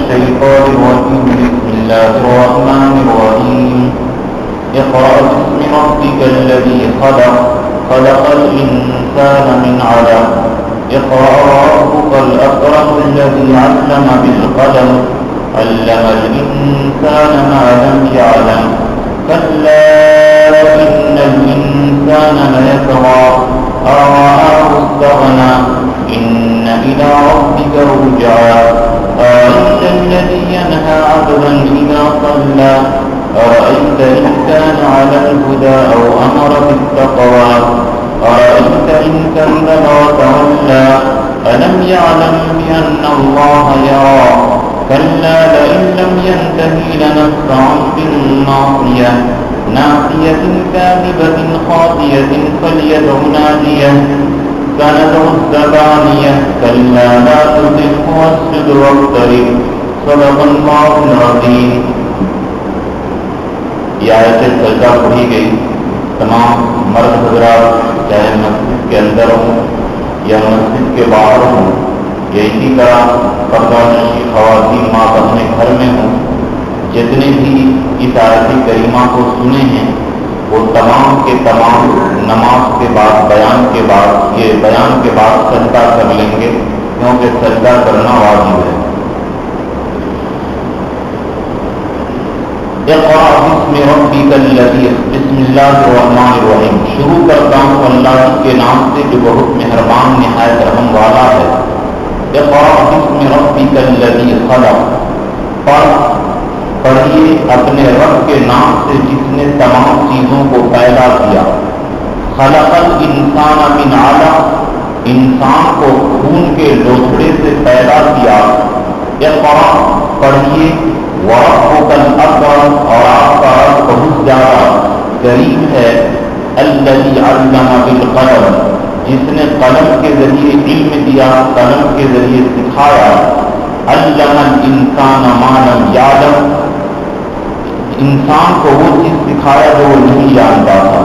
الشيطان الرجيم. بسم الله الرحمن الرحيم. اقرأ باسم ربك الذي خلق خلق الإنسان من علق. اقرأ وربك الأكرم الذي علم بالقلم علم الإنسان ما لم يعلم. كلا إن الإنسان ليطغى أن رآه استغنى إن إلى ربك الرجعى. أرأيت الذي ينهى عبدا إذا صلى أرأيت إن كان على الهدى أو أمر بالتقوى أرأيت إن كذب وتولى ألم يعلم بأن الله يرى. كلا لئن لم ينته لنسفعا بالناصية ناصية كاذبة خاطية فليدع ناديه سندع الزبانية. كلا لا تطعه واسجد واقترب. صدق الله العظيم. یہ آیت سجدہ پڑھی گئی. تمام مرد حضرات چاہے مسجد کے اندر ہوں یا مسجد کے باہر ہوں یا اسی طرح پردہ نشی خواتین ماں اپنے گھر میں ہوں، جتنے بھی اس آیت کریمہ کو سنے ہیں وہ تمام کے تمام نماز کے بعد بیان کے بعد سجدہ کر لیں گے، کیونکہ سجدہ کرنا واجب ہے. اقرأ باسم ربک الذی. بسم اللہ الرحمن الرحیم. شروع کرتا ہوں اللہ کے نام سے جو بہت مہربان نہایت رحم والا ہے. اقرأ باسم ربک الذی خلق. پڑھیے اپنے رب کے نام سے جس نے تمام چیزوں کو پیدا کیا. خلق الانسان من علق. انسان کو خون کے لوتھڑے سے پیدا کیا. اقرأ پڑھیے وربک الاکرم. اور آپ کا رب بہت زیادہ کریم ہے. الذی علم بالقلم. جس نے قلم کے ذریعے علم دیا، قلم کے ذریعے سکھایا. علم الانسان ما لم یعلم. انسان کو وہ چیز سکھایا جو وہ نہیں جانتا تھا.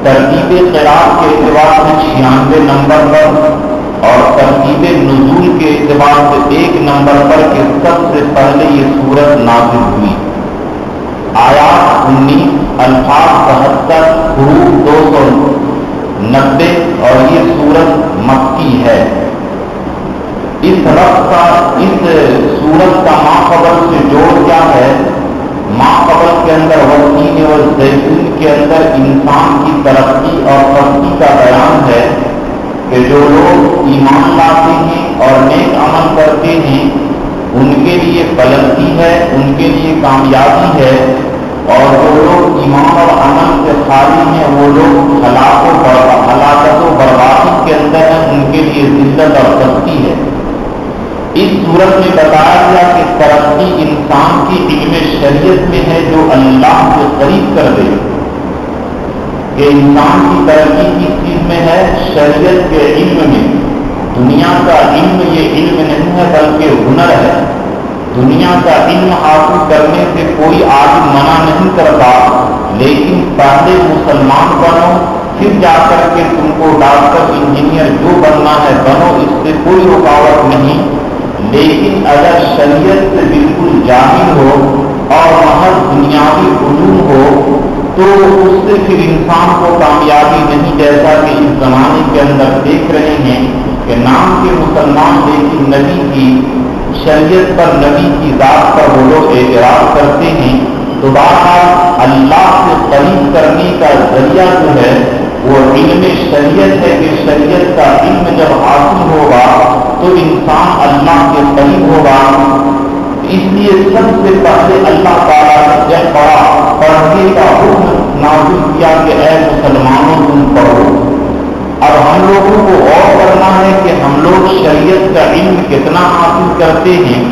ترتیب قرات کے اعتبار سے 96 نمبر پر اور ترتیب نزول کے اعتبار سے 1 نمبر پر کہ سب سے پہلے یہ سورت نازل ہوئی. آیات 19، الفاظ 72، حروف 290 اور یہ سورت مکی ہے. اس سورت کا ماقبل سے جوڑ کیا ہے؟ ماقبل کے اندر والتین والزیتون کے اندر انسان کی ترقی اور ترقی کا بیان ہے کہ جو لوگ ایمان لاتے ہیں اور نیک عمل کرتے ہیں ان کے لیے بلندی ہے، ان کے لیے کامیابی ہے. اور جو لوگ ایمان اور عمل سے خالی ہیں وہ لوگ ہلاکت و بربادی کے اندر ہیں، ان کے لیے ذلت اور سختی ہے. اس صورت میں بتایا گیا کہ ترقی انسان کی علم شریعت میں ہے جو اللہ سے قریب کر دے. کہ انسان کی ترقی کس چیز میں ہے؟ شریعت کے علم میں. دنیا کا علم یہ علم نہیں ہے بلکہ ہنر ہے. دنیا کا علم حاصل کرنے سے کوئی عالم منع نہیں کرتا، لیکن پہلے مسلمان بنو پھر جا کر کے تم کو ڈاکٹر انجینئر جو بننا ہے بنو، اس سے کوئی رکاوٹ نہیں. لیکن اگر شریعت سے بالکل جاہل ہو اور محض دنیاوی علوم ہو تو اس سے پھر انسان کو کامیابی نہیں. جیسا کہ اس زمانے کے اندر دیکھ رہے ہیں کہ نام کے مسلمان لیکن نبی کی شریعت پر، نبی کی ذات پر وہ لوگ اعتراض کرتے ہیں. تو بہرحال اللہ سے قریب کرنے کا ذریعہ جو ہے وہ علم شریعت ہے کہ شریعت کا علم جب حاصل ہوگا تو انسان اللہ کے قریب ہوگا. اس لیے سب سے پہلے اللہ تعالیٰ نے جب پڑھنے کا حکم نازل کیا کہ اے مسلمانوں تم پڑھو. اب ہم لوگوں کو غور کرنا ہے کہ ہم لوگ شریعت کا علم کتنا حاصل کرتے ہیں.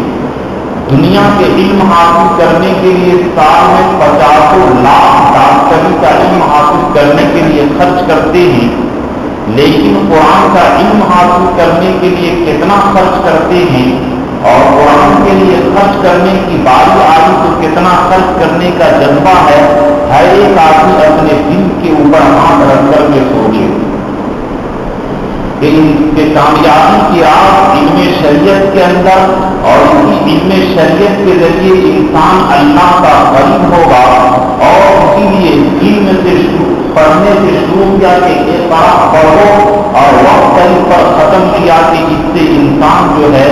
دنیا کے علم حاصل کرنے کے لیے سال میں 50 لاکھ ڈاکٹری کا علم حاصل کرنے کے لیے خرچ کرتے ہیں، لیکن قرآن کا علم حاصل کرنے کے لیے کتنا خرچ کرتے ہیں؟ اور قرآن کے لیے خرچ کرنے کی باری آئی تو کتنا خرچ کرنے کا جذبہ ہے؟ ہر ایک آدمی اپنے دل کے اوپر ہاتھ رکھ کر کے سوچے کہ کہ کامیابی کی راہ علم شریعت کے اندر، اور اسی علم شریعت کے ذریعے انسان اللہ کا قریب ہوگا. اور اسی لیے علم سے پڑھنے سے شروع کیا کہ اقرا پڑھو، اور وقت پر ختم کیا کہ اس سے انسان جو ہے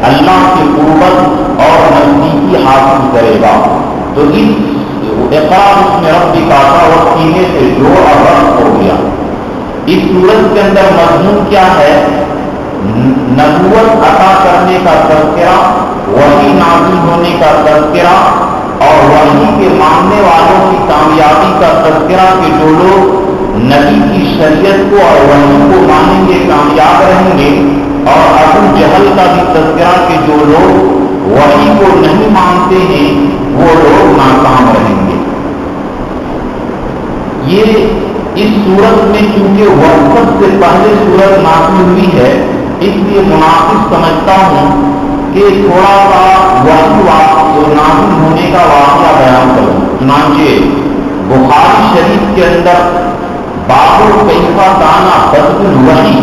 اللہ کی قربت اور نزدیکی حاصل کرے گا. تو اس اقرا اس میں رب کا تھا اور سینے سے جوڑ اور ربط ہو گیا. اس صورت کے اندر مضمون کیا ہے؟ نبوت عطا کرنے کا تذکرہ، وحی نازل ہونے کا تذکرہ، اور وحی کے ماننے والوں کی کامیابی کا تذکرہ کہ جو لوگ نبی کی شریعت کو اور وحی کو مانیں گے کامیاب رہیں گے، اور ابو جہل کا بھی تذکرہ کہ جو لوگ وحی کو نہیں مانتے ہیں وہ لوگ ناکام رہیں گے. یہ اس صورت میں چونکہ وقت سے پہلے صورت نازل ہوئی ہے، اس لیے مناسب سمجھتا ہوں کہ تھوڑا سا وحی نازل ہونے کا واقعہ بیان کروں. چنانچہ بخاری شریف کے اندر باب کیفا کانا بدء الوحی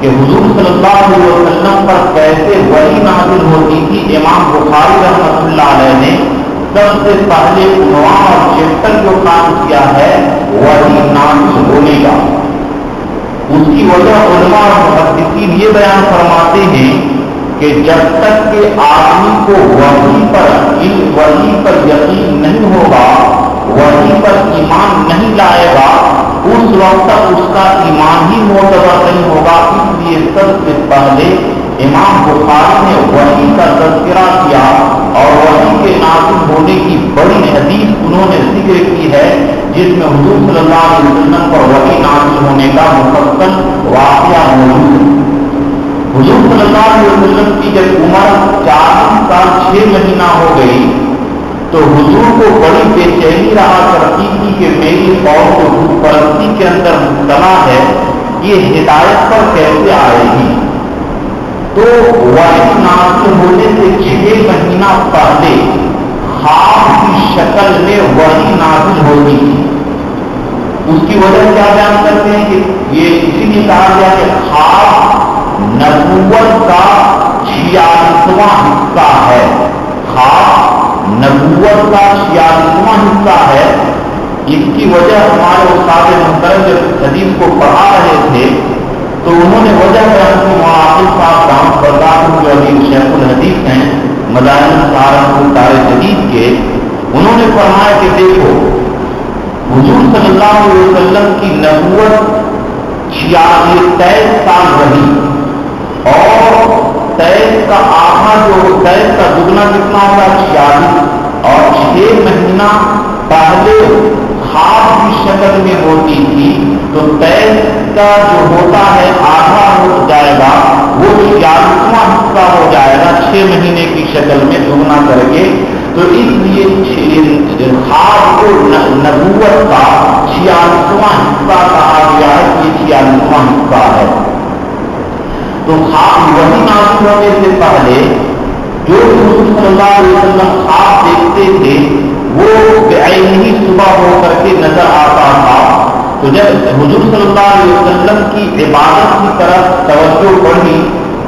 کہ حضور صلی اللہ علیہ وسلم پر کیسے وحی نازل ہوتی تھی، امام بخاری رحمۃ اللہ علیہ نے سب سے پہلے عنوان اور چیپٹر جو کام کیا ہے وحی نازل ہونے کا. اس کی وجہ علماء اور محدثین یہ بیان فرماتے ہیں کہ جب تک کہ آدمی کو وحی پر یقین نہیں ہوگا، وحی پر ایمان نہیں لائے گا، اس وقت تک اس کا ایمان ہی معتبر نہیں ہوگا. اس لیے سب سے پہلے امام بخاری نے وحی کا تذکرہ کیا اور وحی کے نازل ہونے کی بڑی حدیث انہوں نے ذکر کی ہے جس میں حضور صلی اللہ علیہ وسلم پر وحی نازل ہونے کا مفصل واقعہ موجود ہے. حضور صلی اللہ علیہ وسلم کی جب عمر 40 سال 6 مہینہ ہو گئی تو حضور کو بڑی بے چینی رہا کرتی تھی کہ میری قوم جو بت پرستی کے اندر مبتلا ہے یہ ہدایت پر کیسے آئے گی. تو وحی نازل ہونے سے 6 مہینہ پہلے خواب کی شکل میں وحی نازل ہوتی تھی. اس کی وجہ کیا بیان کرتے ہیں کہ یہ اسی لیے کہا گیا کہ خواب نبوت کا 46واں حصہ ہے. خواب نبوت کا 46واں حصہ ہے. اس کی وجہ ہمارے استاد محترم جب حدیث کو پڑھا رہے تھے تو انہوں نے وجہ بیان کی. معاقل صاحب رام پرداس جو ابھی شیخ الحدیث ہیں مدائن سہارنپور دار جدید کے، انہوں نے فرمایا کہ دیکھو حضور صلی اللہ علیہ وسلم کی نبوت 23 سال رہی اور 23 کا آدھا جو 23 کا دگنا کتنا ہوگا 46، اور 6 مہینہ پہلے خواب کی شکل میں ہوتی تھی تو 23 کا جو ہوتا ہے آدھا ہو جائے گا وہ 46واں حصہ ہو جائے گا 6 مہینے کی شکل میں دگنا کر کے. تو اس لیے خواب کو نبوت کا 46واں حصہ کہا گیا ہے کہ 46واں حصہ ہے. تو خواب وحی نازل ہونے سے پہلے جو حضور صلی اللہ علیہ وسلم خواب دیکھتے تھے وہ بعین ہی صبح ہو کر کے نظر آتا تھا. تو جب حضور صلی اللہ علیہ وسلم کی عبادت کی طرف توجہ بڑھی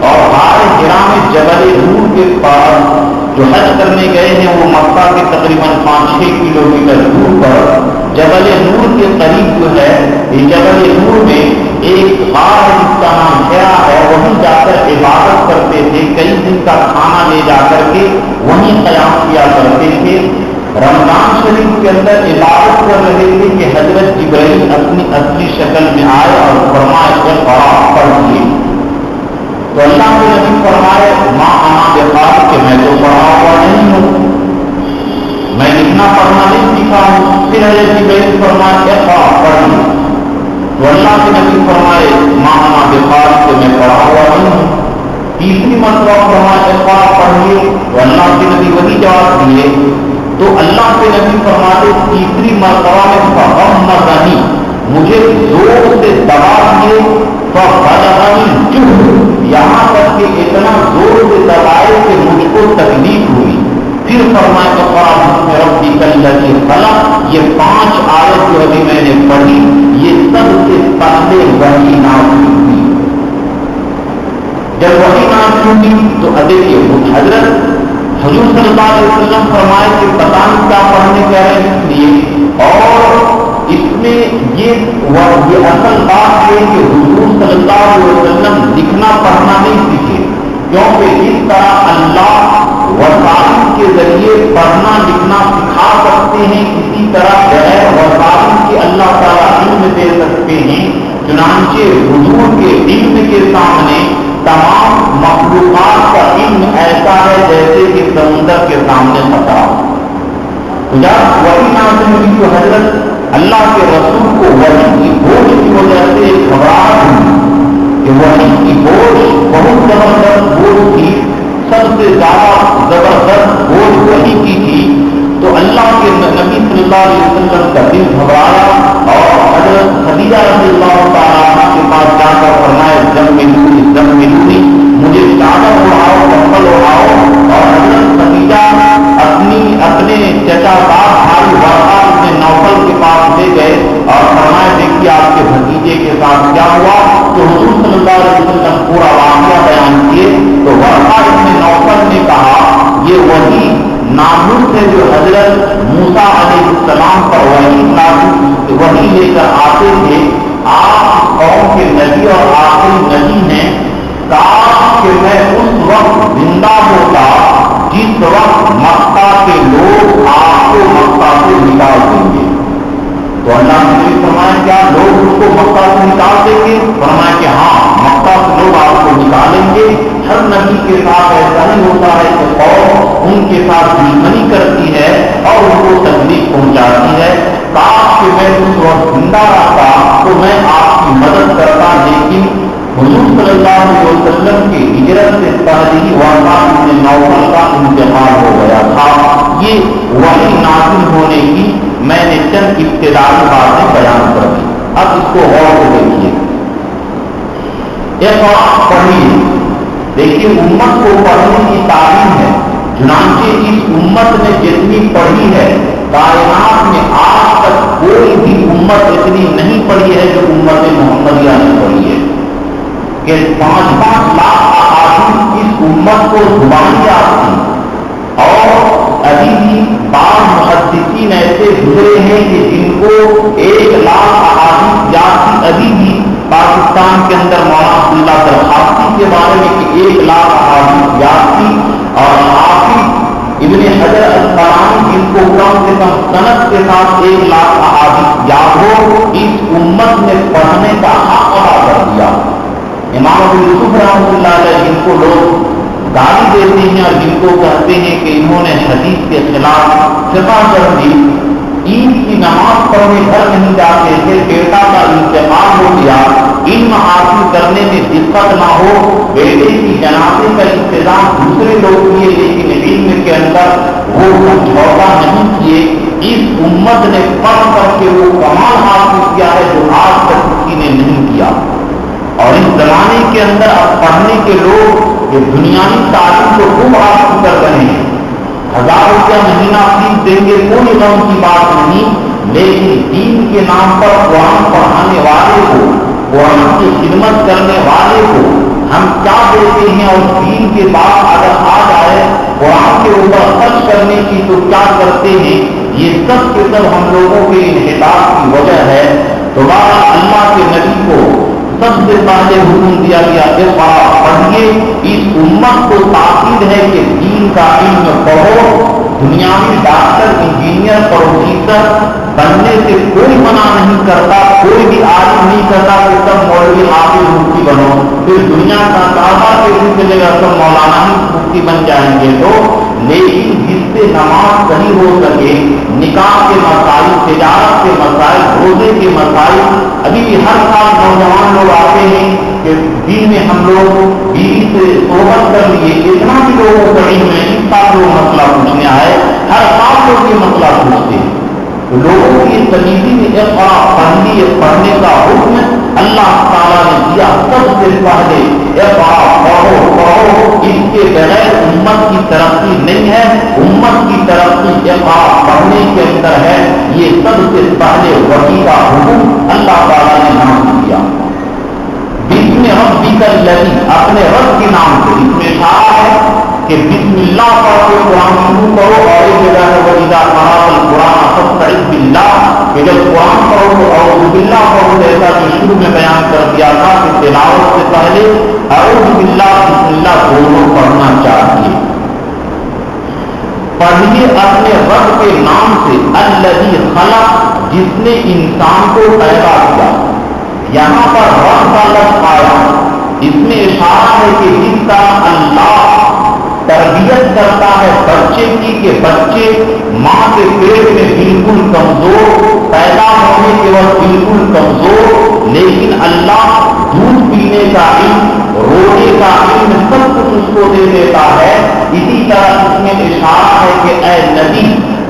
اور غار حرا میں جبل نور کے پاس جو حج کرنے گئے ہیں وہ مکہ کے تقریباً 5-6 کلومیٹر دور پر جبل نور کے قریب جو ہے یہ جبل نور میں ایک غار ہے جس کا نام حرا ہے، وہیں جا کر عبادت کرتے تھے. کئی دن کا کھانا لے جا کر کے وہیں قیام کیا کرتے تھے. رمضان شریف کے اندر عبادت کر رہے تھے کہ حضرت جبرائیل اپنی اصلی شکل میں آئے اور فرمائے اقرا پڑھ دیے. تو اللہ کے نبی فرمائے ماں انا بقارئ کہ میں تو پڑھا ہوا نہیں ہوں، میں لکھنا پڑھنا نہیں سیکھا ہوں. پھر حضرت جبرائیل فرمائے اقرا پڑھ لیے. تو اللہ کے نبی فرمائے ماں انا بقارئ کہ میں پڑھا ہوا نہیں ہوں. تیسری مرتبہ فرمائے اقرا پڑھ لیے. تو اللہ کے نبی وہی جواب دیے. تو اللہ کے نبی فرماتے تیسری مرتبہ میں فغمضنی مجھے زور سے دبا دیے، فبلغنی جہد یہاں تک کہ اتنا زور سے دبائے کہ مجھ کو تکلیف ہوئی. پھر فرمائے اقرا بسم ربک الذی خلق. یہ 5 آیت جو ابھی میں نے پڑھی یہ سب سے پہلے وحی نازل ہوئی. تو اللہ کے نبی فرماتے تیسری مرتبہ میں فغمضنی مجھے زور سے دبائے کہ مجھ کو تکلیف ہوئی. پھر فرمائے اقرا بسم ربک الذی خلق. یہ 5 آیت جو ابھی میں نے پڑھی یہ سب سے پہلے وحی نازل ہوئی. ہوگی تو دیکھیے حضرت حضور صلی اللہ علیہ وسلم فرمائے کہ پتہ نہیں کیا پڑھنے کہہ رہے ہیں، اس لیے اور اس میں یہ اصل بات ہے کہ حضور صلی اللہ علیہ وسلم لکھنا پڑھنا نہیں سیکھے، کیونکہ جس طرح اللہ وسائل کے ذریعے پڑھنا لکھنا سکھا سکتے ہیں، اسی طرح غیر وسائل کے اللہ تعالیٰ علم دے سکتے ہیں۔ چنانچہ حضور کے علم کے سامنے تمام مخلوقات کا علم ایسا ہے جیسے کہ سمندر کے سامنے خطرہ۔ جب وحی نازل ہوئی تو حضرت اللہ کے رسول کو وحی کی بوجھ کی وجہ سے گھبراہٹ ہوئی کہ وحی کی بوجھ بہت زبردست بوجھ تھی، سب سے زیادہ زبردست بوجھ وحی کی تھی، تو اللہ کے نبی صلی اللہ علیہ وسلم کا دل گھبرایا اور حضرت خدیجہ رضی اللہ تعالیٰ عنہ کے پاس جا کر فرمایا زملونی، مجھے چادر اڑاؤ، کمبل اڑاؤ، اور حضرت خدیجہ اپنے چچا باپ بھائی ورقہ ابن نوفل کے پاس لے گئے اور فرمایا دیکھیے آپ کے بھتیجے کے ساتھ کیا ہوا، تو حضور صلی اللہ علیہ وسلم پورا واقعہ بیان کیے تو ورقہ ابن نوفل نے کہا یہ وہی ناموس ہے جو حضرت موسیٰ علیہ السلام پر وحی لے کر آتے تھے، آپ قوم کے نبی اور آخری نبی ہیں، کاش کہ میں اس وقت زندہ ہوتا جس وقت مکہ کے لوگ آپ کو مکہ سے نکال دیں گے۔ تو اللہ نے فرمایا کیا لوگ اس کو مکہ سے نکال دیں گے؟ فرمایا کہ ہاں، مکہ سے لوگ آپ کو نکالیں گے۔ ہر نبی کے ساتھ ایسا ہی ہوتا ہے کہ قوم ان کے ساتھ دشمنی کرتی ہے اور ان کو تکلیف پہنچاتی ہے، کاش کہ میں اس وقت زندہ رہتا تو میں آپ کی مدد کرتا، لیکن حضور صلی اللہ علیہ وسلم کی ہجرت سے پہلے ہی ورقہ ابن نوفل کا انتقال ہو گیا تھا۔ یہ وحی نازل ہونے کی میں نے چند ابتدائی باتیں بیان کر دی، اب اس کو غور سے دیکھیے۔ اقرأ پڑھیے، دیکھیے امت کو پڑھنے کی تعلیم ہے، چنانچہ اس امت نے جتنی پڑھی ہے کائنات میں آج تک کوئی بھی امت اتنی نہیں پڑھی ہے جو امت محمدیہ نے پڑھی ہے، کہ 5-5 لاکھ احادیث اس امت کو زبانی یاد تھی، اور ابھی بھی بعض محدثین ایسے گزرے ہیں کہ جن کو 1 لاکھ احادیث یاد تھی، ابھی بھی پاکستان کے اندر مولانا عبداللہ درخاستی کے بارے میں کہ 1 لاکھ احادیث یاد تھی، اور حافظ ابن حجر الاسقلانی جن کو کم سے کم سند کے ساتھ 1 لاکھ احادیث یاد ہو، اس امت نے پڑھنے کا حق ادا کر دیا۔ امام ابو یوسف رحمۃ اللہ علیہ جن کو لوگ گالی دیتے ہیں اور جن کو کہتے ہیں کہ انہوں نے حدیث کے خلاف فقہ کر دی، عید کی نماز پڑھنے گھر نہیں جاتے تھے، بیٹا کا انتقال ہو گیا، علم حاصل کرنے میں دقت نہ ہو، بیٹے کی جنازے کا انتظام دوسرے لوگ کیے لیکن علم کے اندر وہ سمجھوتا نہیں کیے، اس امت نے پڑھ کر کے وہ کمال حاصل کیا ہے جو آج تک کسی نے نہیں کیا۔ اور اس زمانے کے اندر اب پڑھنے کے لوگ یہ دنیاوی تعلیم کو خوب حاصل کر رہے ہیں، 1000 روپیہ مہینہ فیس دیں گے، کوئی غم کی بات نہیں، لیکن دین کے نام پر قرآن پڑھانے والے کو، قرآن کی خدمت کرنے والے کو ہم کیا دیتے ہیں، اور دین کے بعد اگر آ جائے قرآن کے اوپر خرچ کرنے کی تو کیا کرتے ہیں، یہ سب کے سب ہم لوگوں کے انحطاط کی وجہ ہے۔ دوبارہ اللہ کے نبی کو سب سے پہلے حکم دیا گیا اقرأ پڑھیے، اس امت کو تاکید ہے کہ دین کا علم پڑھو، دنیاوی ڈاکٹر انجینئر پروفیسر بننے سے کوئی منع نہیں کرتا، کوئی بھی عالم نہیں کرتا کہ سب مولوی حافظ مفتی بنو، پھر دنیا کا کاروبار کیسے چلے گا، سب مولانا ہی مفتی بن جائیں گے، تو لیکن جس سے نماز صحیح ہو سکے، نکاح کے مسائل، تجارت کے مسائل، روزے کے مسائل، ابھی بھی ہر سال نوجوان لوگ آتے ہیں کہ دین میں ہم لوگ بیوی سے صحبت کر لیے، اتنا بھی لوگوں کو علم ہے، اس سال لوگ مسئلہ پوچھنے آئے، ہر سال لوگ یہ مسئلہ پوچھتے ہیں، تو لوگوں کی تمیزی میں اقرأ پڑھنے کا حکم اللہ تعالیٰ نے دیا، سب سے پہلے اقرأ پڑھو، اس کے بغیر امت کی ترقی نہیں ہے، امت کی ترقی اقرأ پڑھنے کے اندر ہے، یہ سب سے پہلے وحی کا حکم اللہ تعالیٰ نے نام دیا۔ بسم رب ربک الذی، اپنے رب کے نام سے. اس میں اشارہ ہے کہ بسم اللہ پڑھ کے قرآن شروع کرو. اور ایک جگہ ہے وَإِذَا قَرَأْتَ الْقُرْآنَ فَاسْتَعِذْ بِاللَّهِ، کہ جب قرآن پڑھو تو اعوذ باللہ پڑھو، جیسا کہ شروع میں بیان کر دیا تھا کہ تلاوت سے پہلے اعوذ باللہ بسم اللہ دونوں پڑھنا چاہیے. پڑھیے اپنے رب کے نام سے الذی خلق، جس نے انسان کو پیدا کیا. یہاں پر رب کا لفظ آیا، اس میں اشارہ ہے کہ جس طرح اللہ تربیت کرتا ہے بچے کی کہ بچے ماں کے پیٹ میں بالکل کمزور، پیدا ہونے کے وقت بالکل کمزور، لیکن اللہ دودھ پینے کا علم، رونے کا علم، سب کچھ اس کو دے دیتا ہے. اسی طرح اس میں اشارہ ہے کہ اے نبی،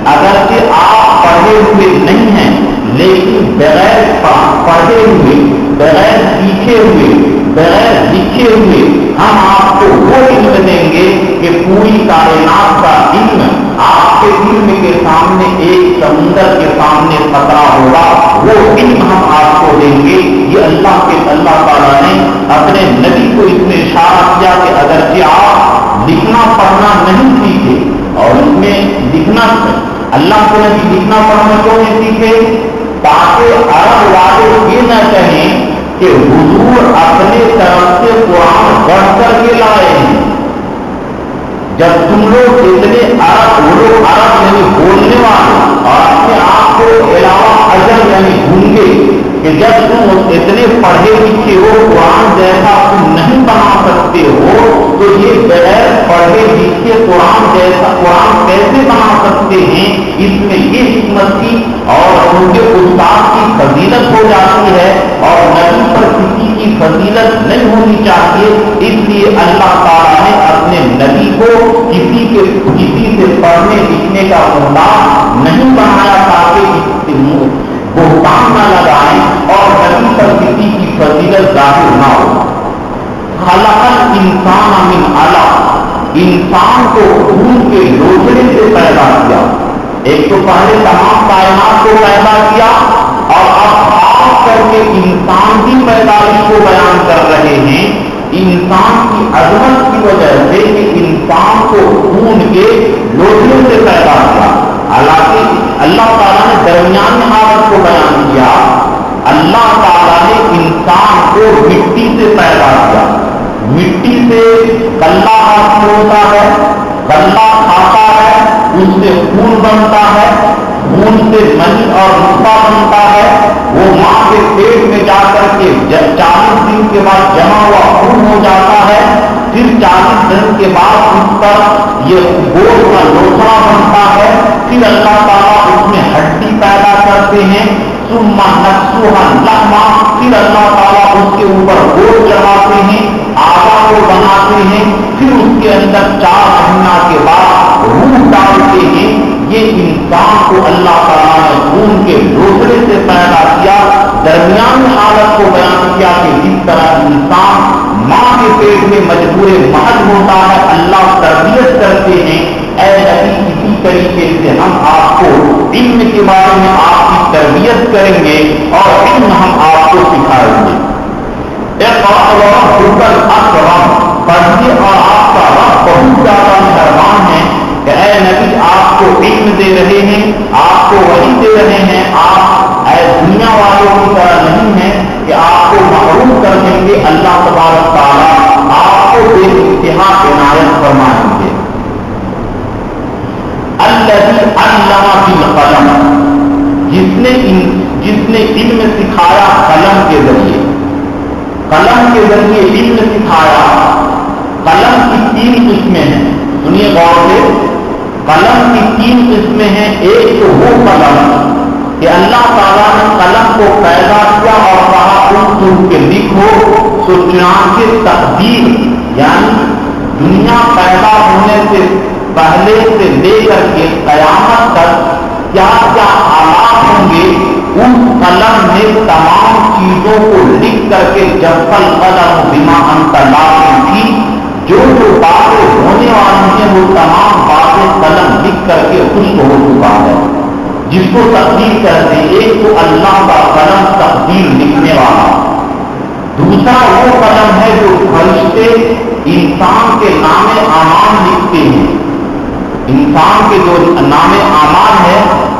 اگرچہ آپ پڑھے ہوئے نہیں ہیں لیکن بغیر پڑھے ہوئے، بغیر سیکھے ہوئے، بغیر لکھے ہوئے ہم آپ کو وہ علم دیں گے کہ پوری کائنات کا علم آپ کے علم کے سامنے ایک سمندر کے سامنے خطرہ ہوگا. وہ علم ہم آپ کو دیں گے. یہ اللہ تعالیٰ نے اپنے نبی کو اس میں اشارہ کیا کہ اگرچہ آپ لکھنا پڑھنا نہیں سیکھے، اور اس میں لکھنا اللہ کے نبی لکھنا پڑھنا کیوں نہیں سیکھے؟ تاکہ عرب والے یہ نہ کہیں کہ حضور اپنے طرف سے قرآن پڑھ کر کے لائے ہیں. جب تم لوگ اتنے عرب یعنی بولنے والے اور اپنے آپ کو علاوہ اجر یعنی گونگے کہ جب تم اتنے پڑھے لکھے ہو قرآن جیسا تم نہیں بنا سکتے ہو، تو یہ بغیر پڑھے لکھے قرآن جیسا قرآن کیسے بنا سکتے ہیں؟ اس میں یہ حکمت کی اور ان کے استاد کی فضیلت ہو جاتی ہے، اور نبی پر کسی کی فضیلت نہیں ہونی چاہیے. اس لیے اللہ تعالیٰ نے اپنے نبی کو کسی سے پڑھنے لکھنے کا محتاج نہیں بنایا تاکہ بہتان نہ لگائیں اور نبی پر کسی کی فضیلت ظاہر نہ ہو. خلق الانسان من علق، انسان کو خون کے لوچڑے سے پیدا کیا. ایک تو پہلے تمام کائنات کو پیدا کیا، اور اب خاص کر کے انسان کی پیدائش کو بیان کر رہے ہیں. انسان کی عظمت کی وجہ سے کہ انسان کو خون کے لوچڑے سے پیدا کیا. حالانکہ اللہ تعالیٰ نے درمیان حالت کو بیان کیا. اللہ تعالیٰ نے انسان کو مٹی سے پیدا کیا. مٹی سے کلہ حاصل ہوتا ہے، کلہ کھاتا ہے، اس سے خون بنتا ہے، خون سے منی اور نطفہ بنتا ہے. وہ ماں کے پیٹ میں جا کر کے 40 دن کے بعد جمع ہوا خون ہو جاتا ہے. پھر 40 دن کے بعد اس پر یہ گوشت کا لوتھڑا بنتا ہے. پھر اللہ تعالیٰ اس میں ہڈی پیدا کرتے ہیں. ثم نکسوها لحما، پھر اللہ تعالیٰ اس کے اوپر گوشت چڑھاتے ہیں، آگا کو بناتے ہیں. پھر اس کے اندر 4 مہینہ کے بعد روح ڈالتے ہیں. یہ انسان کو اللہ تعالیٰ نے خون کے لوچڑے سے پیدا کیا. درمیان حالت کو بیان کیا کہ جس طرح انسان ماں کے پیٹ میں مجبور محض ہوتا ہے، اللہ تربیت کرتے ہیں. اے نبی اسی طریقے سے ہم آپ کو علم کے بارے میں آپ کی تربیت کریں گے اور علم ہم آپ کو سکھائیں گے. اقرأ الاکرم، پڑھیے اور آپ کا رب بہت زیادہ مہربان ہے کہ اے نبی آپ کو علم دے رہے ہیں، آپ کو وحی دے رہے ہیں. آپ اے دنیا والوں کی طرح نہیں ہیں کہ آپ کو محروم کر دیں گے. اللہ تبارک تعالیٰ آپ کو بے انتہا عنایت فرمائیں گے. الذی علم بالقلم، جس نے علم سکھایا قلم کے ذریعے. قلم کے ذریعے علم سکھایا. قلم کی 3 قسمیں ہیں، سنیے غور سے. قلم کی 3 قسمیں ہیں. ایک تو وہ قلم کہ اللہ تعالیٰ نے قلم کو پیدا کیا اور کہا تم کے لکھو، تو چنانچہ تقدیر یعنی دنیا پیدا ہونے سے پہلے سے لے کر کے قیامت تک کیا کیا حالات ہوں گے، اس قلم نے تمام چیزوں کو لکھ کر کے جب القلم بما انت لاقٍ تھی، جو باتیں ہونے والی ہیں وہ تمام باتیں قلم لکھ کر کے خشک ہو چکا ہے. جس کو تقدیر کہتے ہیں. ایک تو اللہ کا قلم تقدیر لکھنے والا، دوسرا وہ قلم ہے جو فرشتے انسان کے نام اعمال لکھتے ہیں. انسان کے جو نام اعمال ہے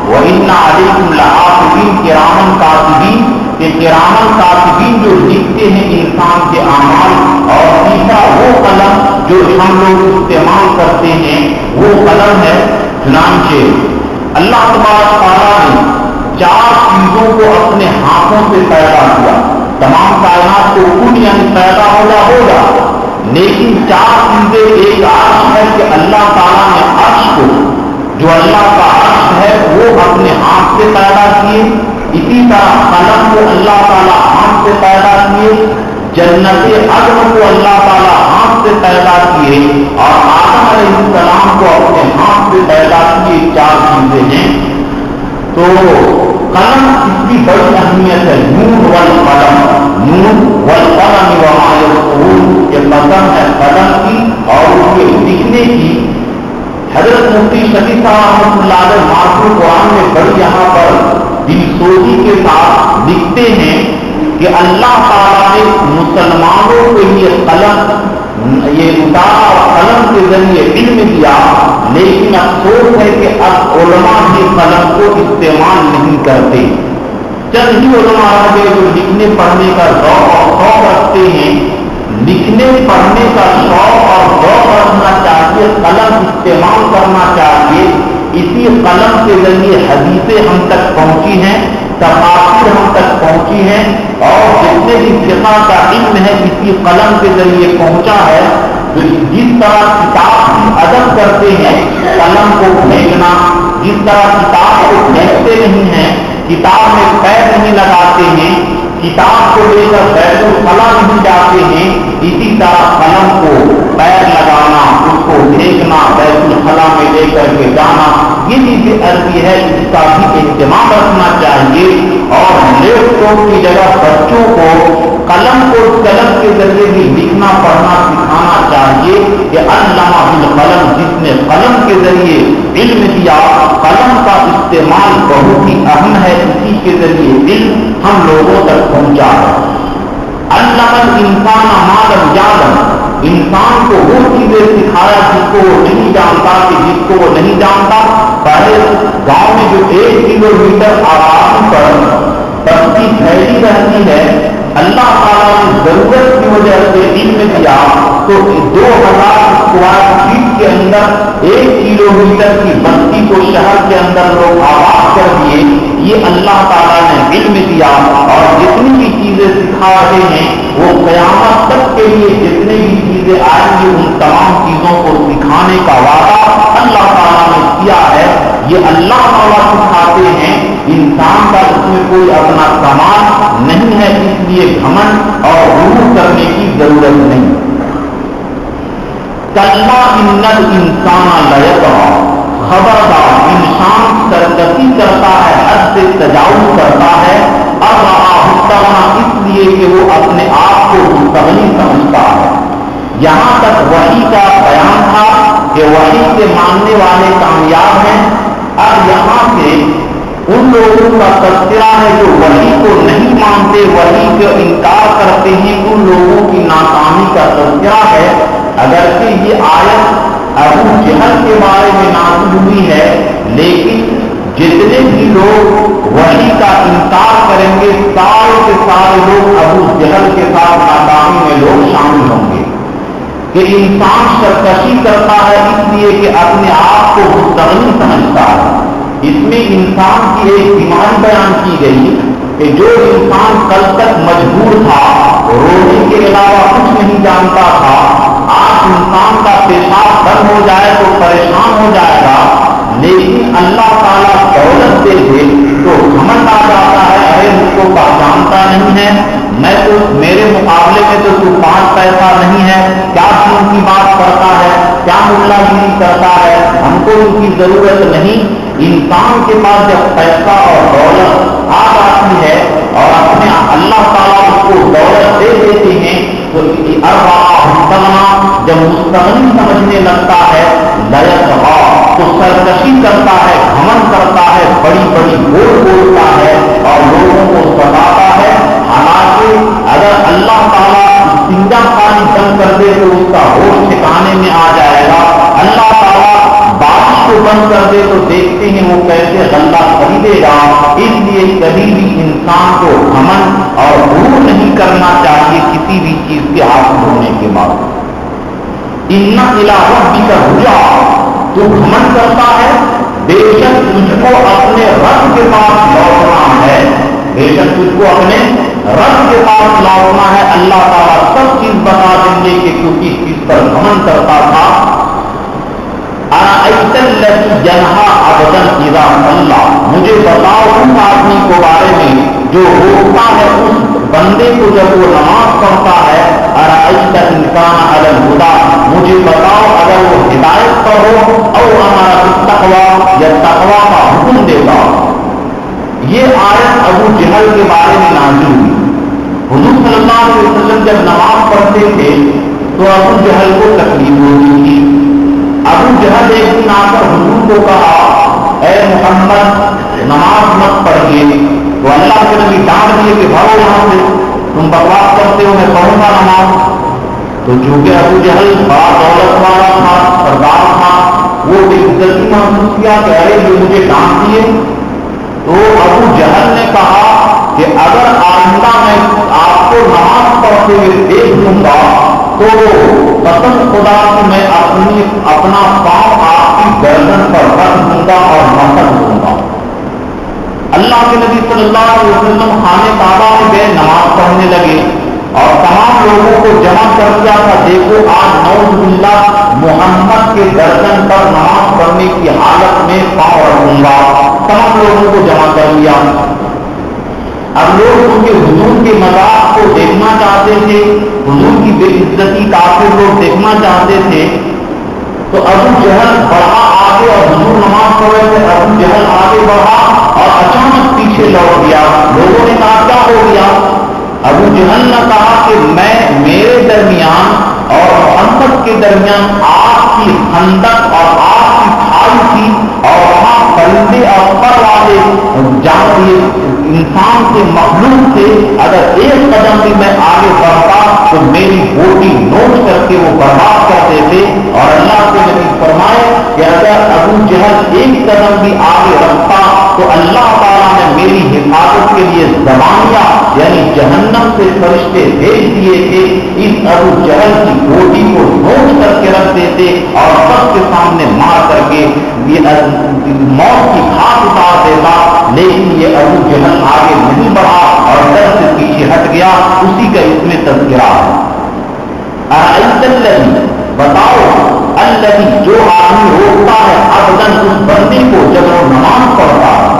وَإِنَّ عَلَيْكُمْ لَحَافِظِينَ کِرَامًا کاتبین، کہ کرامن کاتبین جو لکھتے ہیں انسان کے اعمال. اور تیسرا وہ قلم جو ہم لوگ استعمال کرتے ہیں وہ قلم ہے. چنانچہ اللہ تبارک تعالیٰ نے 4 چیزوں کو اپنے ہاتھوں سے پیدا کیا. تمام کائنات کو خود یعنی پیدا ہوگا لیکن 4 چیزیں. ایک عرش ہے کہ اللہ تعالیٰ نے عرش کو، جو اللہ کا عرش ہے وہ اپنے ہاتھ سے پیدا کیے. اسی طرح قلم کو اللہ تعالیٰ ہاتھ سے پیدا کیے. جنت عدن کو اللہ تعالیٰ ہاتھ سے پیدا کیے اور آدم علیہ السلام کو اپنے ہاتھ سے پیدا کیے. 4 چیزیں ہیں. تو قلم اس کی بڑی اہمیت ہے. نون والقلم، نون والقلم وما یسطرون، یہ قسم ہے قلم کی اور اس کے لکھنے کی. حضرت مفتی شفیع صاحب رحمۃ اللہ علیہ معصوم قرآن میں بڑی یہاں پر دل سوزی کے ساتھ لکھتے ہیں کہ اللہ تعالیٰ نے مسلمانوں کے لیے قلم یہ اتارا اور قلم کے ذریعے علم دیا. لیکن افسوس ہے کہ اب علماء بھی قلم کو استعمال نہیں کرتے. چند ہی علماء آگے جو لکھنے پڑھنے کا ذوق اور شوق رکھتے ہیں. لکھنے پڑھنے کا شوق اور ذوق رکھنا چاہیے، قلم استعمال کرنا چاہیے. اسی قلم کے ذریعے حدیثیں ہم تک پہنچی ہیں، تفاسیر ہم تک پہنچی ہیں اور جتنے بھی فقہ کا علم ہے اسی قلم کے ذریعے پہنچا ہے. تو جس طرح کتاب کی ادب کرتے ہیں قلم کو پھینکنا، جس طرح کتاب کو پھینکتے نہیں ہیں، کتاب میں پیر نہیں لگاتے ہیں، کتاب کو لے کر بیت الخلا نہیں جاتے ہیں، اسی طرح قلم کو پیر لگانا، اس کو پھینکنا، بیت الخلا میں لے کر کے جانا، یہ چیزیں ایسی ہے اس کا بھی اہتمام رکھنا چاہیے. اور لیپ ٹاپ کی جگہ بچوں کو قلم کے ذریعے بھی لکھنا پڑھنا سکھانا چاہیے. کہ علامہ بالقلم، جس نے قلم کے ذریعے علم دیا. قلم کا استعمال بہت ہی اہم ہے، اسی کے ذریعے علم ہم لوگوں تک پہنچا ہے. علم الانسان ما لم یعلم، انسان کو وہ چیزیں سکھایا جس کو وہ نہیں جانتا، کہ جس کو وہ نہیں جانتا. پہلے گاؤں میں جو 1 کلومیٹر آبادی پر بستی پھیلی رہتی ہے، اللہ تعالیٰ نے ضرورت کی وجہ سے علم دیا تو 2000 اسکوائر فیٹ کے اندر 1 کلومیٹر کی بستی کو شہر کے اندر لوگ آباد کر دیے. یہ اللہ تعالیٰ نے علم دیا. اور جتنی بھی چیزیں سکھا رہے ہیں وہ قیامت تک کے لیے جتنے بھی چیزیں آئیں گی ان تمام چیزوں کو سکھانے کا وعدہ اللہ تعالیٰ نے کیا ہے. یہ اللہ تعالیٰ سکھاتے ہیں. انسان کا اس میں کوئی اپنا کمال نہیں ہے، اس لیے گھمنڈ اور غرور کرنے کی ضرورت نہیں. کلا ان الانسان لیطغی، خبردار انسان سرکشی کرتا ہے، حد سے تجاوز کرتا ہے. اب اس لیے کہ وہ اپنے آپ کو مستغنی سمجھتا ہے. یہاں تک وحی کا بیان تھا کہ وحی کے ماننے والے کامیاب ہیں. اب یہاں سے ان لوگوں کا تذکرہ ہے جو وحی کو نہیں مانتے، وحی کو انکار کرتے ہیں، ان لوگوں کی ناکامی کا تذکرہ ہے. اگرچہ یہ آیت ابو جہل کے بارے میں نازل ہوئی ہے، لیکن جتنے بھی لوگ وحی کا انکار کریں گے سارے کے سارے لوگ ابو جہل کے ساتھ ناکامی میں لوگ شامل ہوں گے. کہ انسان سرکشی کرتا ہے اس لیے کہ اپنے آپ کو مستغنی سمجھتا ہے. اس میں انسان کی ایک بیماری بیان کی گئی کہ جو انسان کل تک مجبور تھا، روزی کے علاوہ کچھ نہیں جانتا تھا، آج انسان کا پیشاب بند ہو جائے تو پریشان ہو جائے گا. لیکن اللہ تعالیٰ دولت دے دے تو گھمنڈ آ جاتا ہے، ارے مجھ کو پہچانتا نہیں ہے، میں تو میرے مقابلے میں تو 5 پیسہ نہیں ہے، کیا دین کی بات کرتا ہے، کیا ملا گیری کرتا ہے، ہم کو ان کی ضرورت نہیں. انسان کے پاس جب پیسہ اور دولت آ جاتی ہے اور اپنے اللہ تعالیٰ اس کو دولت دے دیتے ہیں تو جب مستغنی سمجھنے لگتا ہے تو سرکشی کرتا ہے، گھمنڈ کرتا ہے، بڑی بڑی بول بولتا ہے اور لوگوں کو ستاتا ہے. حالانکہ اگر اگر اللہ تعالیٰ استنجا پانی بند کر دے تو اس کا ہوش ٹھکانے میں آ جائے گا. اللہ تعالیٰ بارش کو بند کر دے تو دیکھتے ہیں وہ کیسے غلہ خریدے گا. اس لیے کبھی بھی انسان کو گھمنڈ اور غرور نہیں کرنا چاہیے کسی بھی چیز کے حاصل ہونے کے بعد. ان الی ربک رجع، تو گھمنڈ کرتا ہے بے شک تجھ کو اپنے رب کے پاس لوٹنا ہے. بے شک تجھ کو اپنے رب کے پاس لوٹنا ہے. اللہ تعالیٰ سب چیز بتا دیں گے کہ کیونکہ اس پر گھمنڈ کرتا تھا. ارأیت الذی ینہی عبدا اذا صلی، مجھے بتاؤ اس آدمی کو بارے میں جو روکتا ہے اس بندے کو جب وہ نماز پڑھتا ہے. ارأیت ان کان علی الہدی، مجھے بتاؤ اگر وہ ہدایت پر ہو، او امر بالتقوی، یا تقوی کا حکم دیتا. یہ آیت ابو جہل کے بارے میں نازل ہوئی. حضور صلی اللہ علیہ وسلم جب نماز پڑھتے تھے تو ابو جہل کو تکلیف ہوتی تھی. ابو جہل ایک دن آ کر حضور کو کہا اے محمد نماز مت پڑھیے. تو اللہ کے نبی ڈانٹ دیے کہ بھاگو یہاں سے، تم بکواس کرتے ہو، میں پڑھوں گا نماز. تو چونکہ ابو جہل بڑا دولت والا تھا، سردار تھا، وہ عزتی محسوس کیا کہ ارے یہ مجھے ڈانٹ دیے. تو ابو جہل نے کہا کہ اگر آئندہ میں آپ کو نماز پڑھتے ہوئے دیکھ لوں گا تو قسم خدا کہ میں اپنا پاؤں آپ کی گردن پر رکھ دوں گا اور مسل دوں گا. اللہ کے نبی صلی اللہ علیہ وسلم خانے کعبہ میں گئے، نماز پڑھنے لگے اور تمام لوگوں کو جمع کر دیا تھا. دیکھو آج نعوذ باللہ محمد کے گردن پر نماز پڑھنے کی حالت میں پاؤں رکھوں گا. تمام لوگوں کو جمع کر لیا. اب لوگ ان کے حضور کے مذاق کو دیکھنا چاہتے تھے، حضور کی بے عزتی کافر لوگ دیکھنا چاہتے تھے. تو ابو جہل بڑھا آگے اور حضور نماز پڑھ رہے تھے. ابو جہل آگے بڑھا اور اچانک پیچھے لوٹ گیا. لوگوں نے کہا کیا ہو گیا؟ ابو جہل نے کہا کہ میرے درمیان اور محمد کے درمیان آگ کی خندق اور آگ کی کھائی تھی اور وہاں پرندے اور پر والے انسان کے مخلوق سے اگر ایک قدم بھی میں آگے بڑھتا تو میری بوٹی نوچ کر کے وہ برباد کرتے تھے. اور اللہ کے نبی فرمائے کہ اگر ابو جہل ایک قدم بھی آگے رکھتا تو اللہ تعالیٰ نے میری حفاظت کے لیے زبانیہ یعنی جہنم سے فرشتے بھیج دیے تھے. اس ابو جہل کی بوٹی کو نوچ کر کے رکھ دیتے اور سب کے سامنے مار کر کے موت کی گھاس اتار دیتا. لیکن یہ ابو جہل آگے نہیں بڑھا اور ڈر سے پیچھے ہٹ گیا. اسی کا اس میں تذکرہ ہے. ارأیت الذی، بتاؤ الذی، جو آدمی روکتا ہے عبدن، اس بندے کو جب وہ نماز پڑھتا ہے.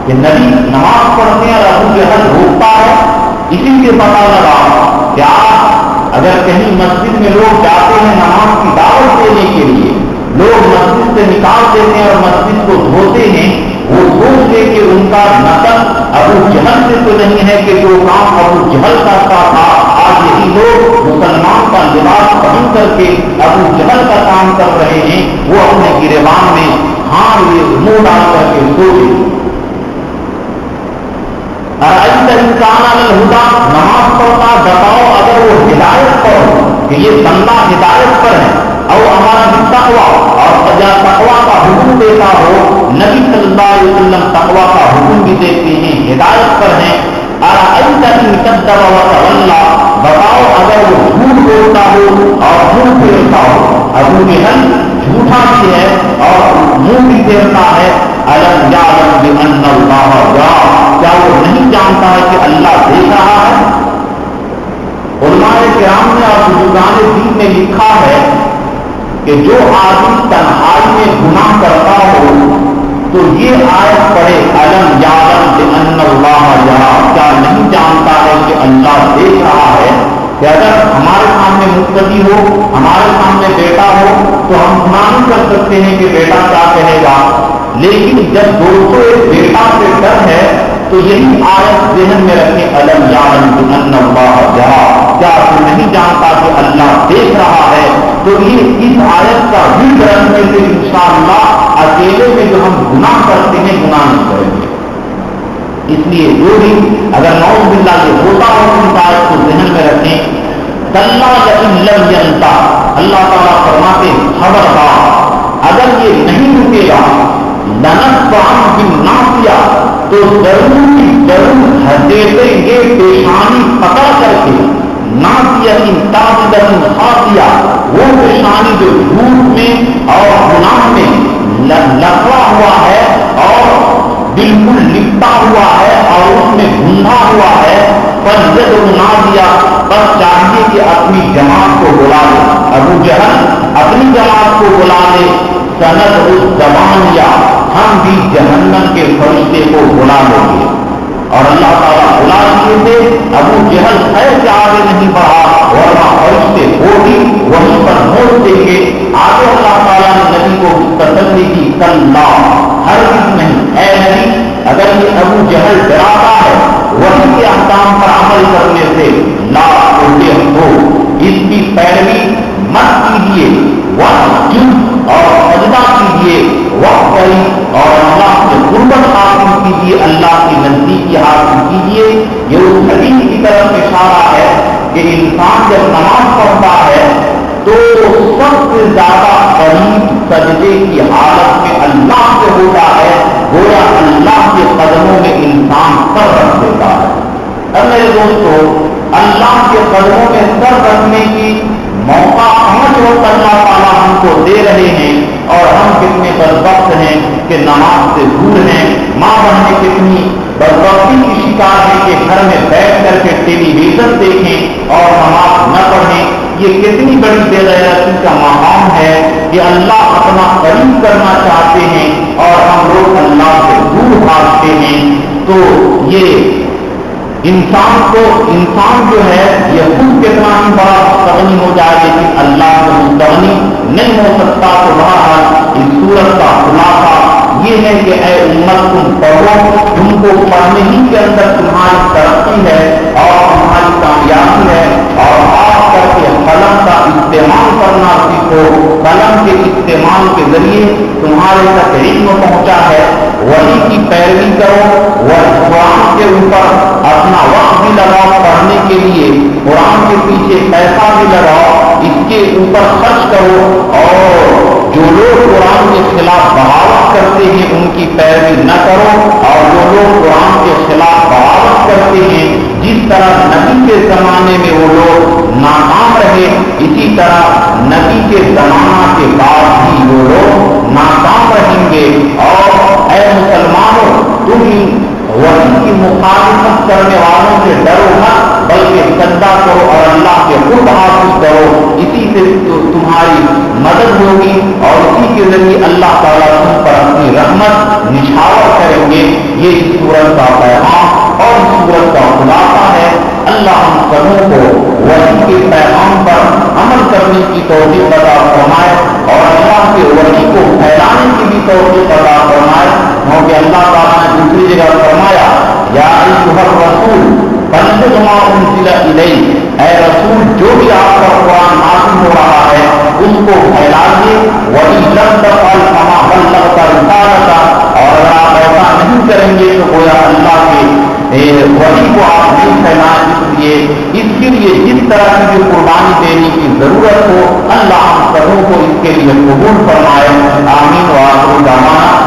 کہ نبی نماز پڑھتے ہیں اور ابو جہل روکتا ہے. اسی سے پتا لگا کہ اگر کہیں مسجد میں لوگ جاتے ہیں نماز کی دعوت دینے کے لیے، لوگ مسجد سے نکال دیتے ہیں اور مسجد کو دھوتے ہیں. وہ سوچتے کہ ان کا نسل ابو جہل سے تو نہیں ہے کہ جو کام ابو جہل کرتا تھا آج یہی لوگ مسلمان کا لباس پہن کر کے ابو جہل کا کام کر رہے ہیں. وہ اپنے گریبان میں یہ منہ ڈال کر کے سوچے. ارأیت ان کان علی الہدی، نماز پڑھتا، بتاؤ اگر وہ ہدایت پر ہو کہ یہ بندہ ہدایت پر ہے. او ہمارا تقوی، اور تقوی کا حکم دیتا ہو. نبی صلی اللہ علیہ وسلم تقوی کا حکم بھی دیتے ہیں، ہدایت پر ہیں. ارأیت ان کذب وتولی، بتاؤ اگر وہ جھوٹ بولتا ہو اور منہ پھیرتا ہو. ابو جہل جھوٹا بھی ہے اور منہ بھی پھیرتا ہے. الم یعلم بان اللہ یرا، کیا وہ نہیں جانتا ہے کہ اللہ دیکھ رہا ہے؟ علماء کرام نے اور بزرگان دین نے لکھا ہے کہ جو آدمی تنہائی میں گناہ کرتا ہو تو یہ آیت پڑھے الم یعلم بان اللہ یرا، کیا نہیں جانتا ہے کہ اللہ دیکھ رہا ہے. کہ اگر ہمارے سامنے مقتدی ہو، ہمارے سامنے بیٹا ہو تو ہم گناہ نہیں کر سکتے ہیں کہ بیٹا کیا کہے گا. لیکن جب دوستوں ایک بیٹا سے ڈر ہے تو یہی آیت ذہن میں رکھیں الم یعلم بان اللہ یرا، کیا تو نہیں جانتا کہ اللہ دیکھ رہا ہے. تو یہ اس آیت کا ورد رکھنے سے انشاءاللہ اکیلے میں جو ہم گناہ کرتے ہیں گناہ نہیں کریں گے. اس لیے جو بھی اگر نعوذ باللہ یہ ہوتا ہو ان بات کو ذہن میں رکھیں. کلا یئن لم ینتہ، اللہ تعالیٰ فرماتے خبردار اگر یہ نہیں رکے گا لنصفعا بالناصیہ تو ضرور ہتھیلیں گے پیشانی پکڑ کر کے. ناصیہ تابدۃ خاطیہ، وہ پیشانی جو جھوٹ میں اور گناہ میں لکڑا ہوا ہے اور بالکل لپٹا ہوا ہے اور اس میں گھندا ہوا ہے. پر جب نہ دیا بس چاہیے کہ اپنی جماعت کو بلا لے. ابو جہل اپنی جماعت کو بلا لے. سند اس زبان یا ہم بھی جہنم کے فرشتے کو بلا لیں گے. اور اللہ تعالیٰ بلا دیے تھے. ابو جہل خیر سے آگے نہیں بڑھا ورنہ فرشتے وہ بھی وہیں پر موت دیں گے. آگے اللہ تعالیٰ نے نبی کو تسلی کی کلا ہرگز نہیں اے نبی اگر یہ ابو جہل ڈراتا ہے وہی کے احکام پر عمل کرنے سے لا ہو اس کی پیروی مت کیجیے. وقت اور سجدہ کیجیے وقت اور اللہ سے قربت حاصل کیجیے اللہ کی نزدیکی حاصل کیجیے. یہ اس حدیث کی طرف اشارہ ہے کہ انسان جب نماز پڑھتا ہے تو سب سے زیادہ قریب سجدے کی حالت میں اللہ سے ہوتا ہے. گویا اللہ کے قدموں میں انسان سر رکھ دیتا ہے. اب میرے دوستو اللہ کے قدموں میں سر رکھنے کی موقع پہنچ وقت اللہ تعالیٰ ہم کو دے رہے ہیں اور ہم کتنے بدبخت ہیں کہ نماز سے دور ہیں. ماں بہنیں کتنی بدبختی کی شکار ہے کہ گھر میں بیٹھ کر کے ٹیلی ویژن دیکھیں اور نماز نہ پڑھیں. یہ کتنی بڑی بے غیرتی کا مقام ہے کہ اللہ اپنا قریب کرنا چاہتے ہیں اور ہم لوگ اللہ سے دور بھاگتے ہیں. تو یہ انسان جو ہے یہ خود کتنا ہی بڑا مستغنی ہو جائے لیکن اللہ سے مستغنی نہیں ہو سکتا. تو بہرحال اس صورت کا خلاصہ یہ ہے کہ اے امت تم پڑھو. تم کو پڑھنے ہی کے اندر تمہاری ترقی ہے اور تمہاری کامیابی ہے. اور خاص کر کے قلم کا استعمال کرنا سیکھو. قلم کے استعمال کے ذریعے تمہارے تک علم پہنچا ہے. وہی کی پیروی کرو. وہ قرآن کے اوپر اپنا وقت بھی لگاؤ پڑھنے کے لیے. قرآن کے پیچھے پیسہ بھی لگاؤ. اس کے اوپر خرچ کرو. اور جو لوگ قرآن کے خلاف بغاوت کرتے ہیں ان کی پیروی نہ کرو. اور جو لوگ قرآن کے خلاف بغاوت کرتے ہیں جس طرح نبی کے زمانے میں وہ لوگ ناکام رہے اسی طرح نبی کے زمانہ کے بعد بھی وہ لوگ ناکام رہیں گے. اور اے مسلمانوں تم وحی کی مخالفت کرنے والوں سے ڈرو نہ بلکہ سجدہ کرو اور اللہ کے قرب حاصل کرو. اسی سے تمہاری مدد ہوگی اور اسی کے ذریعے اللہ تعالیٰ تم پر اپنی رحمت نچھاور کریں گے. یہ اس سورت کا پیغام اور اس سورت کا خلاصہ ہے. اللہ ہم سبوں کو وحی کے پیغام پر عمل کرنے کی توفیق عطا فرمائے اور اللہ کے وحی کو پھیلانے کی بھی توفیق عطا فرمائے. کیونکہ اللہ تعالیٰ نے دوسری جگہ فرمایا یا ایھا الرسول بلغ ما انزل الیک، اے رسول جو بھی آپ کا قرآن نازل ہو رہا ہے اس کو پھیلائیے. وَإِن لَّمْ تَفْعَلْ فَمَا بَلَّغْتَ رِسَالَتَهُ، اور اگر آپ ایسا نہیں کریں گے تو گویا اللہ کے وحی کو آپ نہیں پھیلائیں. اس کے لیے جس طرح کی جو قربانی دینے کی ضرورت ہو اللہ ہم سبوں کو اس کے لیے قبول فرمائے. آمین. وآخر دعوانا